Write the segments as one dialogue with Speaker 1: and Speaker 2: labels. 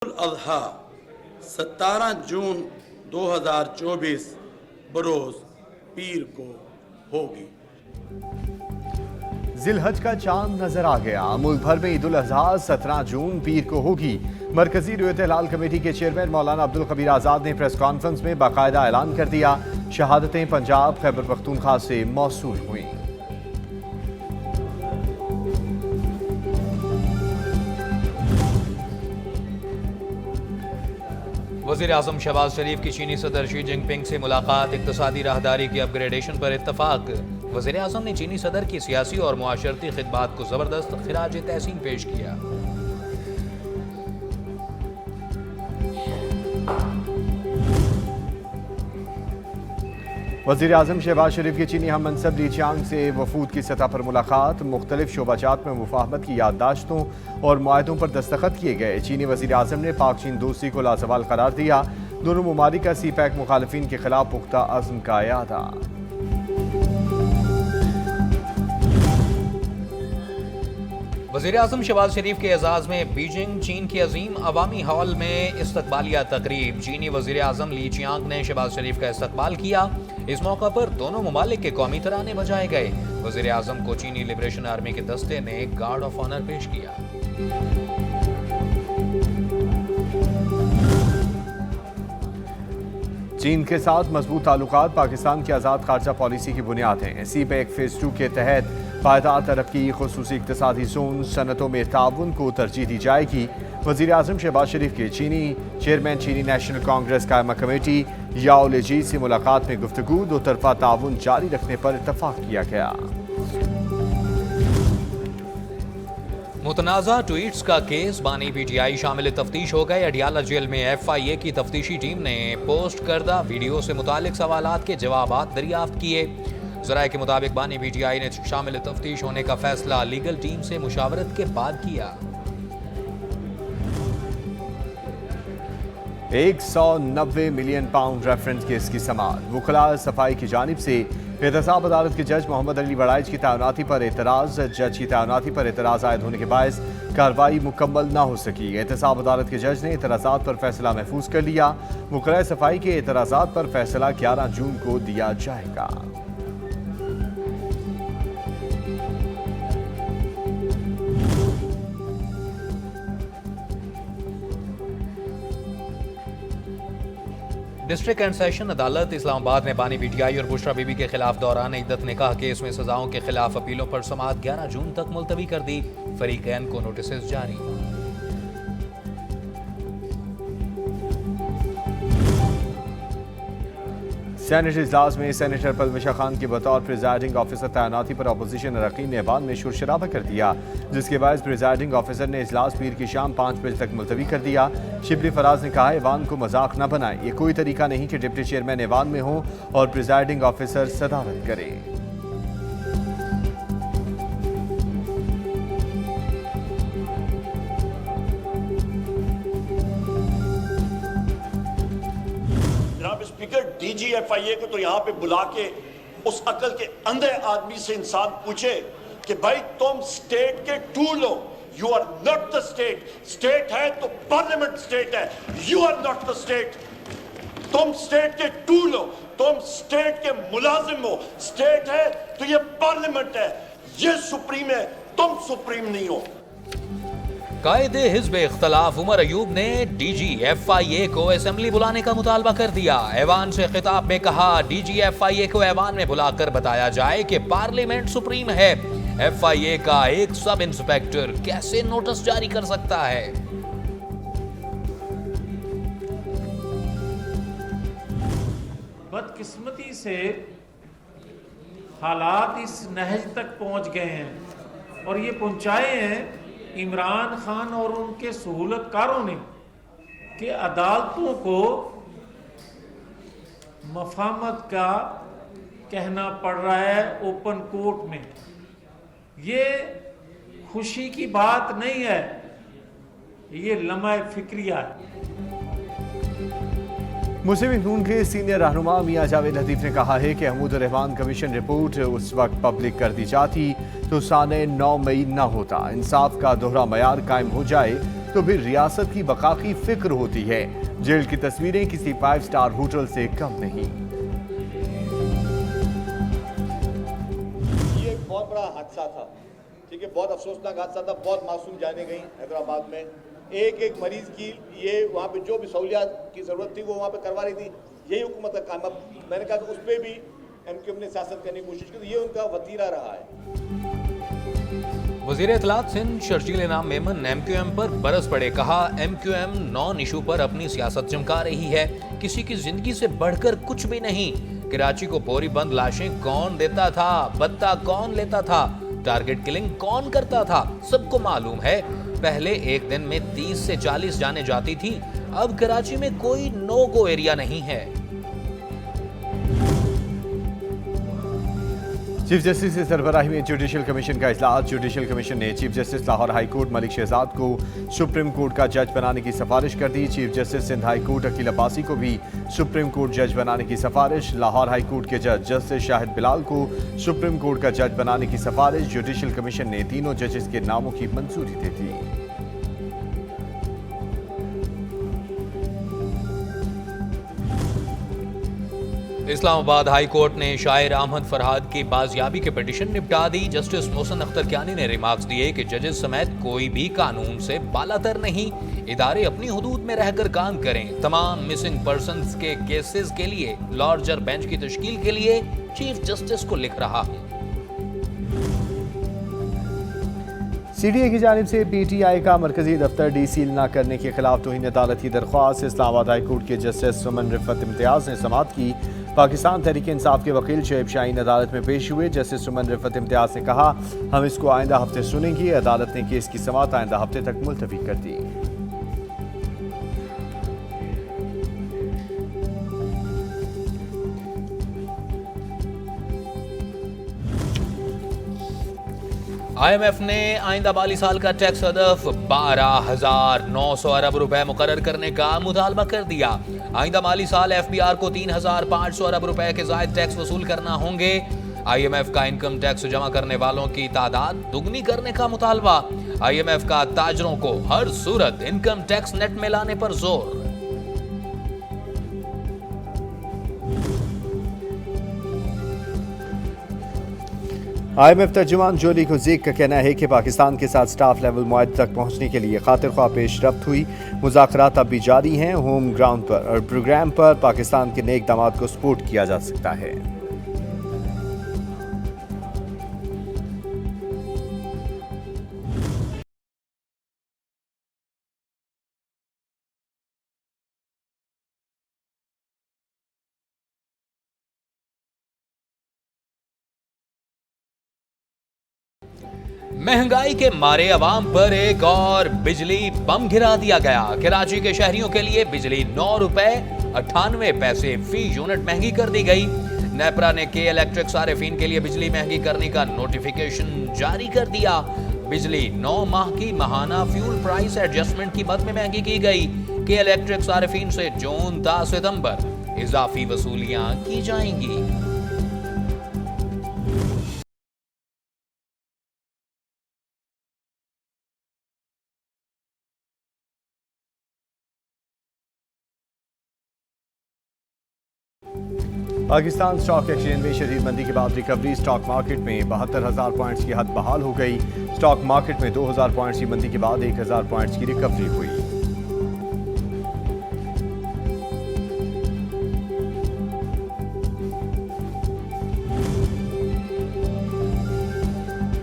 Speaker 1: अज़हा 17 जून 2024 बरोज़ पीर को होगी।
Speaker 2: जिलहज का चांद नजर आ गया। मुल्क भर में ईद उल अज़हा 17 जून पीर को होगी। मरकजी रुयत हिलाल कमेटी के चेयरमैन मौलाना अब्दुल कबीर आज़ाद ने प्रेस कॉन्फ्रेंस में बाकायदा ऐलान कर दिया, शहादतें पंजाब खैबर पख्तूनख्वा से मौसूल हुई।
Speaker 3: वज़ीर आज़म शहबाज शरीफ की चीनी सदर शी जिनपिंग से मुलाकात, इक़्तिसादी राहदारी की अपग्रेडेशन पर इत्तफाक। वज़ीर आज़म ने चीनी सदर की सियासी और मुआशरती खिदमात को ज़बरदस्त खिराज तहसीन पेश किया।
Speaker 2: वज़ीर आज़म शहबाज शरीफ की चीनी हम मनसब ली चियांग से वफूद की सतह पर मुलाकात, मुख्तलिफ शोबाजात में मुफाहमत की याददाश्तों और मुआहदों पर दस्तखत किए गए। चीनी वज़ीर आज़म ने पाक चीन दोस्ती को लाजवाल करार दिया। दोनों ममालिक का सी पैक मुखालिफिन के खिलाफ पुख्ता अज़्म का यादा।
Speaker 3: वज़ीर आज़म शहबाज शरीफ के एजाज़ में बीजिंग चीन के अजीम अवामी हॉल में इस्तकबालिया तकरीब। चीनी वज़ीर आज़म ली चियांग ने शहबाज शरीफ का इस्तकबाल किया। इस मौका पर दोनों ममालिक के कौमी तराने बजाए गए। वज़ीर आज़म को चीनी लिबरेशन आर्मी के दस्ते ने गार्ड ऑफ ऑनर पेश किया।
Speaker 2: चीन के साथ मजबूत ताल्लुकात पाकिस्तान की आज़ाद खारजा पॉलिसी की बुनियाद हैं। सी पैक फेज 2 के तहत पायदार तरक्की, खुसूसी इक़्तिसादी जोन, सनतों में ताउन को तरजीह दी जाएगी। वज़ीर आज़म शहबाज शरीफ के चीनी चेयरमैन चीनी नेशनल कांग्रेस कायमा कमेटी याओ लेजी से मुलाकात में गुफ्तगू, दो तरफा ताउन जारी रखने पर इत्तफाक किया गया।
Speaker 3: मुतनाज़ा ट्वीट्स का केस, बानी पीटीआई शामिल तफ्तीश हो गए। अडियाला जेल में FIA की तफ्तीशी टीम ने पोस्ट करदा वीडियो से मुतालिक सवालात के जवाबात दरियाफ्त किए। ज़राए के मुताबिक बानी पीटीआई ने शामिल तफ्तीश होने का फैसला लीगल टीम से मुशावरत के बाद किया।
Speaker 2: 190 मिलियन पाउंड रेफरेंस केस की समाअत। वकला सफाई की जानिब से एहतसाब अदालत के जज मोहम्मद अली वड़ाइज की तैनाती पर एतराज़। जज की तैनाती पर एतराज़ आयद होने के बायस कार्रवाई मुकम्मल न हो सकी। एहतसाब अदालत के जज ने एतराज़ात पर फैसला महफूज कर लिया। वकला सफाई के एतराज़ात पर फैसला 11 जून को दिया जाएगा।
Speaker 3: डिस्ट्रिक्ट एंड सेशन अदालत इस्लामाबाद ने बानी पीटीआई और बुशरा बीबी के खिलाफ दौरान इद्दत निकाह केस में सजाओं के खिलाफ अपीलों पर समाअत 11 जून तक मुलतवी कर दी। फरीकैन को नोटिस जारी।
Speaker 2: सेनेट इजलास में सेनेटर पलवशा खान के बतौर प्रिजाइडिंग ऑफिसर तैनाती पर अपोजिशन अरकान ने ऐवान में शोर शराबा कर दिया, जिसके बाद प्रिजाइडिंग ऑफिसर ने इजलास पीर की शाम 5 बजे तक मुलतवी कर दिया। शिबली फराज ने कहा, ऐवान को मजाक न बनाए। ये कोई तरीका नहीं कि डिप्टी चेयरमैन ऐवान में हो और प्रिजाइडिंग ऑफिसर सदारत करे।
Speaker 4: स्पीकर DGFIA को तो यहाँ पे बुला के उस अकल के अंधे आदमी से इंसान पूछे कि भाई तुम स्टेट के टूल हो। You are not the state. State है तो पार्लियामेंट स्टेट है। You are not the state. तुम स्टेट के टूल हो, तुम स्टेट के मुलाजिम हो। स्टेट है तो ये पार्लियामेंट है, ये सुप्रीम है, तुम सुप्रीम नहीं हो।
Speaker 3: कायदे हिज़्ब इख्तलाफ उमर अयूब ने DGFIA को असेंबली बुलाने का मुतालबा कर दिया। ऐवान से खिताब में कहा, DGFIA को ऐवान में बुलाकर बताया जाए कि पार्लियामेंट सुप्रीम है। FIA का एक सब इंस्पेक्टर कैसे नोटिस जारी कर सकता है?
Speaker 5: बदकिस्मती से हालात इस नहज तक पहुंच गए हैं और ये पहुंचाए हैं इमरान खान और उनके सहूलतकारों ने कि अदालतों को मफामत का कहना पड़ रहा है ओपन कोर्ट में। ये खुशी की बात नहीं है, ये लम्हा फिक्रिया है।
Speaker 2: मुस्लिम लीग नून के सीनियर रहनुमा मियां जावेद लतीफ ने कहा है कि महमूद रहमान कमीशन रिपोर्ट उस वक्त पब्लिक कर दी जाती तो साने 9 मई न होता। इंसाफ का दोहरा मयार कायम हो जाए तो फिर रियासत की बका की फिक्र होती है। जेल की तस्वीरें किसी 5 स्टार होटल से कम नहीं।
Speaker 6: ये एक बहुत बड़ा हादसा था, ठीक है, बहुत अफसोसनाक हादसा था। बहुत मासूम जाने गई हैदराबाद में। एक मरीज की ये वहाँ पे जो भी सहूलियात की जरूरत थी वो वहाँ पे करवा रही थी। यही हुकूमत का काम। अब मैंने कहा उस पर भी एमक्यूएम ने सियासत करने की कोशिश की, तो ये उनका वतीरा रहा है।
Speaker 3: वजीर इत्तलात सिंध शर्जील इनाम मेमन एमक्यूएम पर बरस पड़े। कहा एमक्यूएम नॉन इशू पर अपनी सियासत चमका रही है, किसी की जिंदगी से बढ़कर कुछ भी नहीं। कराची को बोरी बंद लाशें कौन देता था, बत्ता कौन लेता था, टारगेट किलिंग कौन करता था, सबको मालूम है। पहले एक दिन में 30 से 40 जाने जाती थी, अब कराची में कोई नो गो एरिया नहीं है।
Speaker 2: चीफ जस्टिस की सरबराही में जुडिशल कमीशन का इजलास। जुडिशल कमीशन ने chief justice Lahore high court Malik Shahzad को सुप्रीम कोर्ट का जज बनाने की सिफारिश कर दी। Chief justice Sindh high court Aqeel Abbasi को भी सुप्रीम कोर्ट जज बनाने की सिफारिश। लाहौर हाई कोर्ट के जज जस्टिस शाहिद बिलाल को सुप्रीम कोर्ट का जज बनाने की सिफारिश। जुडिशल कमीशन ने तीनों जजेस के नामों की मंजूरी दे दी।
Speaker 3: इस्लामाबाद हाई कोर्ट ने शायर अहमद फरहाद की बाजियाबी के पिटीशन निपटा दी। जस्टिस मोहसिन अख्तर कियानी ने रिमार्क्स दिए कि जजेस समेत कोई भी कानून से बालातर नहीं, इदारे अपनी हुदूद में रहकर काम करें। तमाम मिसिंग पर्संस के केसेस के लिए लार्जर बेंच की तश्कील के लिए चीफ जस्टिस को लिख रहा हूं।
Speaker 2: सीडीए की जानिब से पीटीआई का मरकजी दफ्तर डीसील न करने के खिलाफ तौहीन अदालत की दरख्वास्त। इस्लामाबाद हाई कोर्ट के जस्टिस सुमन रिफत इम्तियाज ने समाअत की। पाकिस्तान तहरीक इंसाफ के वकील शुएब शाहीन अदालत में पेश हुए। जस्टिस सुमन रिफत इम्तियाज ने कहा, हम इसको आइंदा हफ्ते सुनेंगे। अदालत ने केस की समाअत आइंदा हफ्ते तक मुलतवी कर दी।
Speaker 3: IMF ने आइंदा माली साल का टैक्स हदफ 12,900 अरब रुपए मुकर्रर करने का मुतालबा कर दिया। आइंदा माली साल FBR को 3,500 अरब रुपए के जायद टैक्स वसूल करना होंगे। IMF का इनकम टैक्स जमा करने वालों की तादाद दुगनी करने का मुतालबा। IMF का ताजरों को हर सूरत इनकम टैक्स नेट में लाने पर जोर।
Speaker 2: IMF तर्जुमान जोली खुज़ीक का कहना है कि पाकिस्तान के साथ स्टाफ लेवल मुआहदे तक पहुंचने के लिए खातिर ख्वाह पेशरफ्त हुई। मुज़ाकरात अब भी जारी हैं। होम ग्राउंड पर और प्रोग्राम पर पाकिस्तान के नए इक़दामात को सपोर्ट किया जा सकता है।
Speaker 3: महंगाई के मारे अवाम पर एक और बिजली बम गिरा दिया गया। कराची के शहरियों के लिए बिजली 9 रुपए 98 पैसे फी यूनिट महंगी कर दी गई। नेपरा ने के इलेक्ट्रिक सारिफीन के लिए बिजली महंगी करने का नोटिफिकेशन जारी कर दिया। बिजली 9 माह की माहाना फ्यूल प्राइस एडजस्टमेंट की मद में महंगी की गई। के इलेक्ट्रिक सारिफीन से जून ta सितंबर इजाफी वसूलियां की जाएंगी।
Speaker 2: पाकिस्तान स्टॉक एक्सचेंज में शदीद मंदी के बाद रिकवरी। स्टॉक मार्केट में 72,000 पॉइंट्स की हद बहाल हो गई। स्टॉक मार्केट में 2,000 पॉइंट्स की मंदी के बाद 1,000 पॉइंट्स की रिकवरी हुई।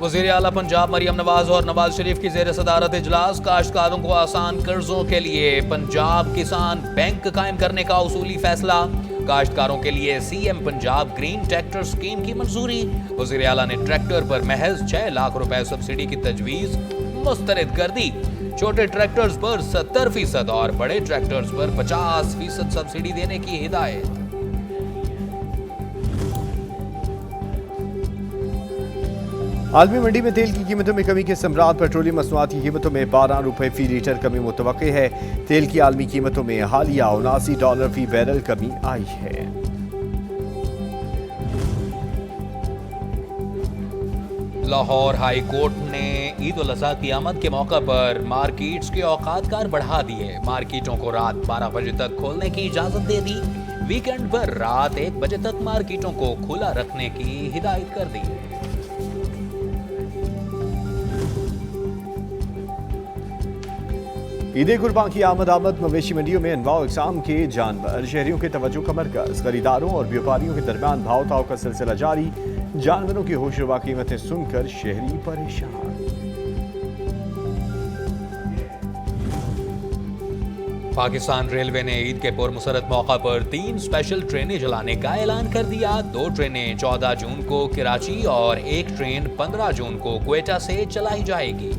Speaker 3: वज़ीर आला पंजाब मरियम नवाज और नवाज शरीफ की ज़ेर सदारत इजलास। काश्तकारों को आसान कर्जों के लिए पंजाब किसान बैंक कायम करने का उसूली फैसला। काश्तकारों के लिए CM Punjab green tractor scheme की मंजूरी। वज़ीर आला ने ट्रैक्टर पर महज 6 लाख रुपए सब्सिडी की तजवीज मुस्तरद कर दी। छोटे ट्रैक्टर्स पर 70% और बड़े ट्रैक्टर्स पर 50% सब्सिडी देने की हिदायत।
Speaker 2: आलमी मंडी में तेल की कीमतों में कमी के समरात। पेट्रोलियम मसनूआत की कीमतों में 12 रुपए फी लीटर कमी मुतवक्के है। तेल की आलमी कीमतों में हालिया $79 फी बैरल कमी आई है।
Speaker 3: लाहौर हाई कोर्ट ने ईद उल अजहा की आमद के मौका पर मार्केट्स के औकातकार बढ़ा दिए। मार्केटों को रात 12 बजे तक खोलने की इजाजत दे दी। वीकेंड पर रात 1 बजे तक मार्केटों को खुला रखने की हिदायत कर दी।
Speaker 2: ईद कुर्बान की आमद मवेशी मंडियों में अनवाओ इकसाम के जानवर शहरियों के तवज्जो का मरकज। खरीदारों और व्यापारियों के दरमियान भाव ताव का सिलसिला जारी। जानवरों की होशरुबा कीमतें सुनकर शहरी परेशान।
Speaker 3: पाकिस्तान रेलवे ने ईद के पुरमसरत मौका पर 3 स्पेशल ट्रेनें चलाने का ऐलान कर दिया। 2 ट्रेनें 14 जून को कराची और 1 ट्रेन 15 जून को क्वेटा से चलाई जाएगी।